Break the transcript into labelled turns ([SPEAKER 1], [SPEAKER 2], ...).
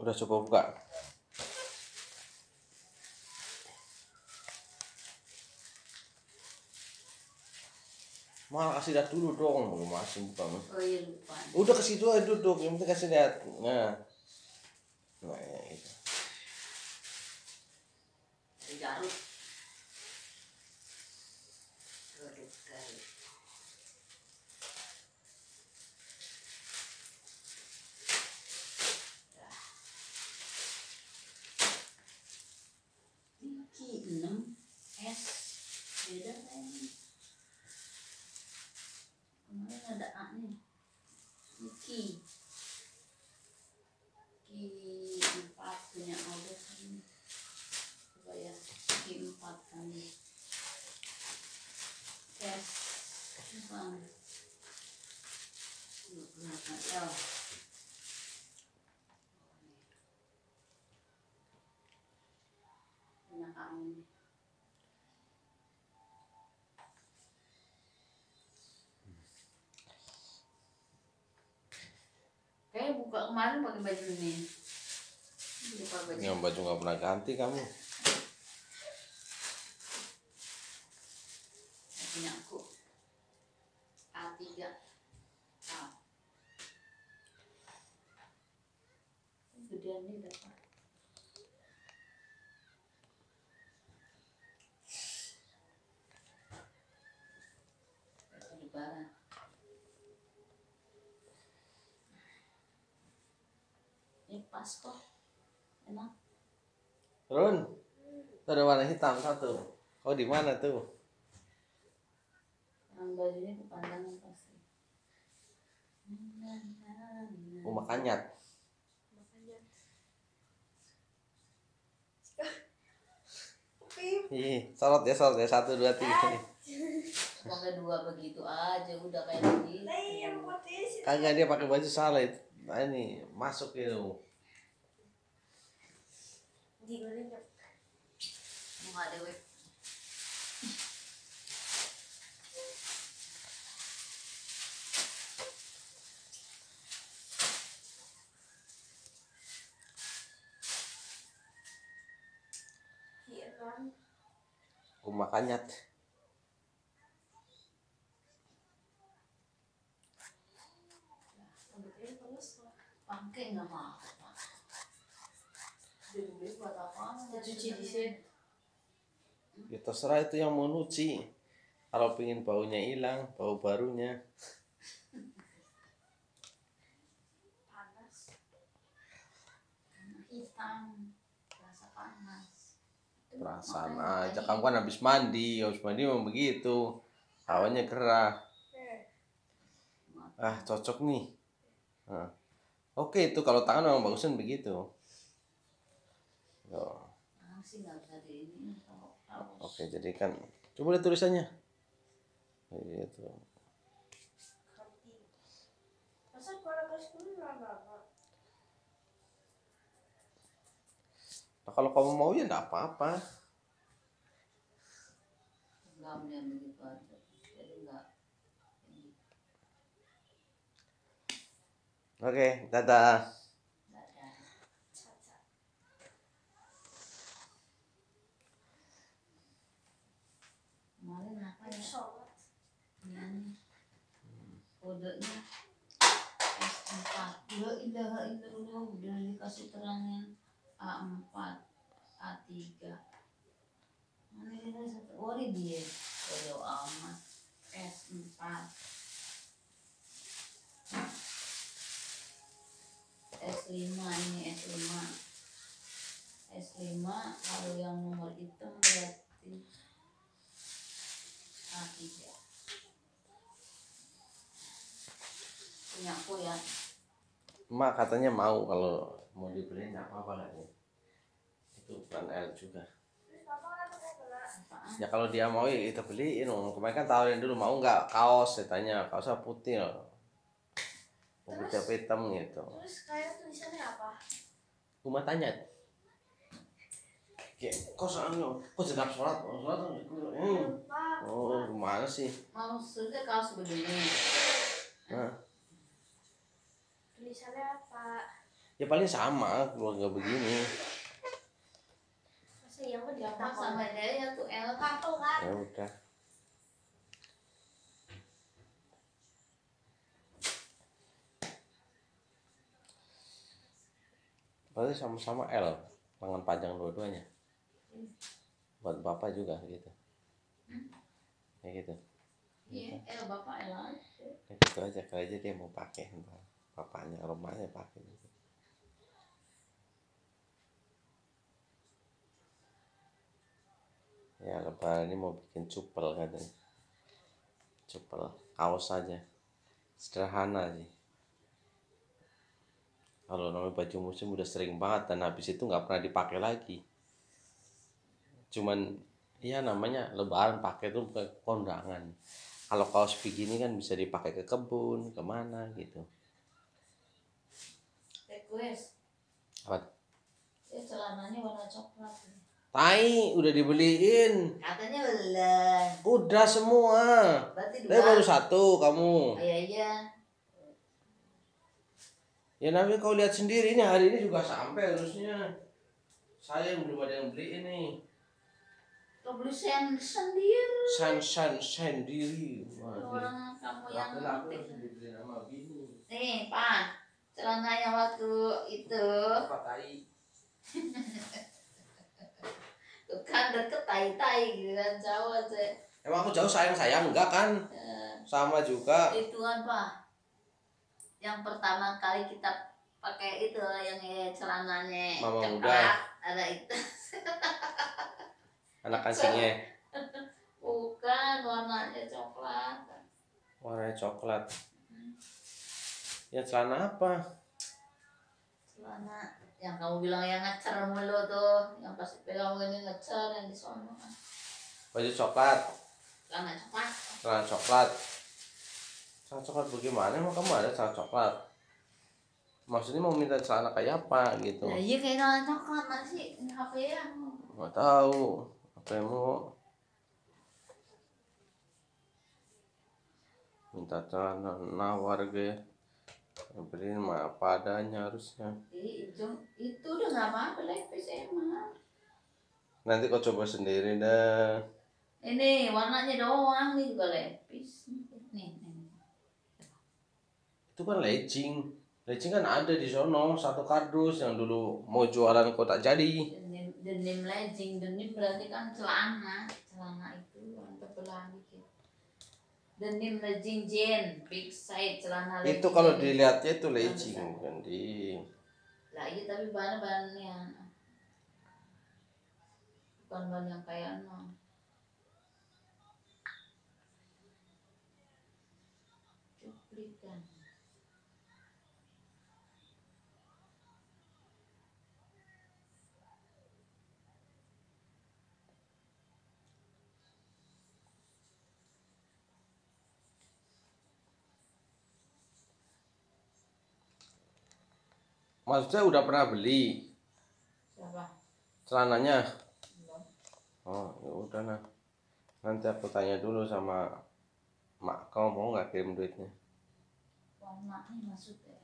[SPEAKER 1] Udah coba buka. Malah kasih lihat dulu dong, belum masih buka.
[SPEAKER 2] Oh iya lupa.
[SPEAKER 1] Udah ke situ aja duduk, yang penting kasih lihat. Nah ya itu.
[SPEAKER 2] Garut. Garut kali. Iki 6 S beda kayaknya. Kemarin ada A nih. Iki 4 punya Albert ini. Coba ya, Iki 4 kali. S bang. L. Punya kamu. Kayak buka kemarin pakai baju ini. Lupa baju.
[SPEAKER 1] Yang baju nggak pernah ganti kamu.
[SPEAKER 2] Punya aku A3 A. Gedean nih dapat. Lebaran. Ini pas kok. Enak.
[SPEAKER 1] Run, itu ada warna hitam satu. Oh di mana tuh?
[SPEAKER 2] Yang bajunya kepanjangan pasti.
[SPEAKER 1] Oh makanyat. Ih, sorot ya 1, 2, 3.
[SPEAKER 2] Pakai 2 begitu aja udah kayak gitu.
[SPEAKER 1] Kagak dia pakai baju salah itu. Nah ini masuk itu.
[SPEAKER 2] Mau ada web.
[SPEAKER 1] Oh makanyat.
[SPEAKER 2] Pakai nggak mau. Beli buat apa? Cuci di sini.
[SPEAKER 1] Ya terserah itu yang mau nyuci. Kalau pengen baunya hilang, bau barunya.
[SPEAKER 2] Panas. Hitam. Rasa panas.
[SPEAKER 1] Perasaan aja, kamu kan habis mandi memang begitu. Hawanya gerah. Ah cocok nih. Nah. Oke itu kalau tangan memang bagusan begitu. Yo. Oke jadi kan coba lihat tulisannya. Gitu. Nah, kalau kamu mau ya enggak apa-apa.
[SPEAKER 2] Enggak begitu aja. Jadi enggak.
[SPEAKER 1] Oke, dadah.
[SPEAKER 2] Kemarin apa ya? Ini kodenya S4. La ilaha illallah udah dikasih terangnya A4, A3. Mana ini satu ori dia. Bodo amat. S4. S5 ini S5. S5 kalau yang nomor hitam berarti A3. Punya aku ya.
[SPEAKER 1] Emak katanya mau kalau mau dibeli enggak apa-apa katanya. Itu bukan L juga. Ya kalau dia mau ya kita beliin. Kemarin kan tawarin dulu mau nggak kaos, saya tanya kaosnya putih loh. Putih apa hitam gitu.
[SPEAKER 3] Terus kayak tulisannya apa?
[SPEAKER 1] Uma tanya. Kayak kok soalnya kok sedap sholat oh gimana sih?
[SPEAKER 2] Maksudnya kaos begini.
[SPEAKER 1] Nah.
[SPEAKER 3] Tulisannya apa?
[SPEAKER 1] Ya paling sama keluarga begini.
[SPEAKER 3] Masa iya mah
[SPEAKER 2] Gampang
[SPEAKER 3] ditakon.
[SPEAKER 2] sama dia ya tuh L.
[SPEAKER 3] Kartu kan?
[SPEAKER 1] Ya udah. Berarti sama-sama L, lengan panjang dua-duanya. Buat bapak juga gitu. Kayak gitu.
[SPEAKER 2] Iya, L bapak L aja.
[SPEAKER 1] Ya gitu aja, kali aja dia mau pakai ntar. Bapaknya, rumahnya pakai gitu. Ya lebaran ini mau bikin cupel katanya. Cupel, kaos aja. Sederhana sih. Kalau namanya baju muslim udah sering banget dan habis itu nggak pernah dipakai lagi. Cuman ya namanya lebaran pakai tuh ke kondangan. Kalau kaos begini kan bisa dipakai ke kebun, kemana gitu.
[SPEAKER 2] Request.
[SPEAKER 1] Apa?
[SPEAKER 2] Ya celananya warna coklat.
[SPEAKER 1] Tai udah dibeliin.
[SPEAKER 2] Katanya belum.
[SPEAKER 1] Udah semua.
[SPEAKER 2] Berarti
[SPEAKER 1] Tapi baru satu kamu.
[SPEAKER 2] Iya.
[SPEAKER 1] Ya nanti kau lihat sendiri ini hari ini juga sampai harusnya. Saya yang belum ada yang beli ini.
[SPEAKER 2] Kau beli sendiri.
[SPEAKER 1] Sendiri.
[SPEAKER 2] Orang kamu yang
[SPEAKER 1] Laki-laki harus dibeli sama bini.
[SPEAKER 2] nih Pak, celananya waktu itu
[SPEAKER 1] Apa tai?
[SPEAKER 2] tuh kan deket tai gitu kan jauh aja.
[SPEAKER 1] Emang aku jauh sayang enggak kan? Sama juga.
[SPEAKER 2] Itu kan Pak, yang pertama kali kita pakai itu yang celananya
[SPEAKER 1] Mama
[SPEAKER 2] coklat,
[SPEAKER 1] muda.
[SPEAKER 2] ada itu.
[SPEAKER 1] Anak kancingnya
[SPEAKER 2] Bukan, warnanya coklat.
[SPEAKER 1] warnanya coklat. Ya celana apa?
[SPEAKER 2] Celana yang kamu bilang yang ngecer mulu tuh, yang pas pegang ini ngecer yang di sono.
[SPEAKER 1] Baju coklat.
[SPEAKER 2] Celana coklat.
[SPEAKER 1] Celana coklat. Celana coklat bagaimana? Emang kamu ada celana coklat? Maksudnya mau minta celana kayak apa gitu?
[SPEAKER 2] Nah, iya kayak celana coklat masih HP ya.
[SPEAKER 1] Nggak tahu. Apa yang mau? Minta celana nawar ge. Beliin mah apa adanya harusnya.
[SPEAKER 2] Itu udah nggak apa-apa lepis emang.
[SPEAKER 1] Nanti kau coba sendiri dah.
[SPEAKER 2] Ini warnanya doang nih juga lepis. Nih.
[SPEAKER 1] Itu kan legging. Legging kan ada di sono satu kardus yang dulu mau jualan kok tak jadi.
[SPEAKER 2] Denim legging, denim berarti kan celana itu yang tebelan gitu. Denim legging jean, big size celana legging.
[SPEAKER 1] Itu kalau dilihatnya itu legging kan di.
[SPEAKER 2] Lah iya tapi bahan-bahannya bukan bahan yang kayak cuplikan.
[SPEAKER 1] Maksudnya udah pernah beli
[SPEAKER 2] Siapa?
[SPEAKER 1] celananya?
[SPEAKER 2] Belum.
[SPEAKER 1] Oh ya udah nah. Nanti aku tanya dulu sama mak kau mau nggak kirim duitnya?
[SPEAKER 2] Warnanya maksudnya